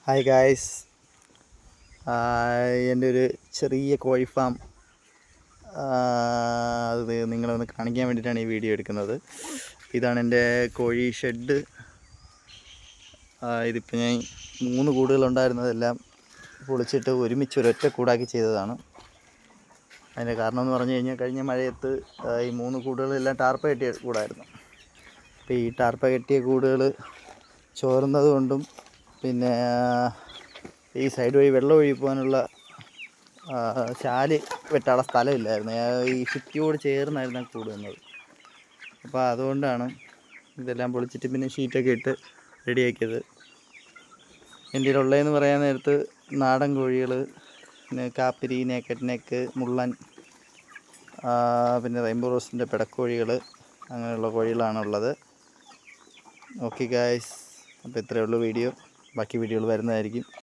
Hi guys, എൻ്റെ ഒരു ചെറിയ കോഴി ഫാം അത് നിങ്ങളൊന്ന് കാണിക്കാൻ വേണ്ടിയിട്ടാണ് ഈ വീഡിയോ എടുക്കുന്നത്. ഇതാണ് എൻ്റെ കോഴി ഷെഡ്. ഇതിപ്പോൾ ഞാൻ 3 കൂടുകളുണ്ടായിരുന്നതെല്ലാം പൊളിച്ചിട്ട് ഒരുമിച്ച് ഒരൊറ്റ കൂടാക്കി ചെയ്തതാണ്. അതിൻ്റെ കാരണം എന്ന് പറഞ്ഞു കഴിഞ്ഞാൽ, കഴിഞ്ഞ മഴയത്ത് ഈ 3 കൂടുകളെല്ലാം ടാർപ്പ കെട്ടിയ കൂടായിരുന്നു. അപ്പോൾ ഈ ടാർപ്പ കെട്ടിയ കൂടുകൾ ചോർന്നത് കൊണ്ടും പിന്നെ ഈ സൈഡ് വഴി വെള്ളം ഒഴുകി പോകാനുള്ള ചാല് വെട്ടാനുള്ള സ്ഥലമില്ലായിരുന്നു. ഈ ഭിത്തിയോട് ചേർന്നായിരുന്നു കൂട് വന്നത്. അപ്പോൾ അതുകൊണ്ടാണ് ഇതെല്ലാം പൊളിച്ചിട്ട് പിന്നെ ഷീറ്റൊക്കെ ഇട്ട് റെഡിയാക്കിയത്. എൻ്റെ ഉള്ളതെന്ന് പറയാൻ നേരത്ത് നാടൻ കോഴികൾ, പിന്നെ കാപ്പിരി, നേക്കഡ് നെക്ക്, മുള്ളൻ, പിന്നെ റെയിൻബോ റോസിൻ്റെ പിടക്കോഴികൾ, അങ്ങനെയുള്ള കോഴികളാണുള്ളത്. ഓക്കെ ഗായ്സ്, അപ്പോൾ ഇത്രയേ ഉള്ളൂ വീഡിയോ. ബാക്കി വീഡിയോകൾ വരുന്നതായിരിക്കും.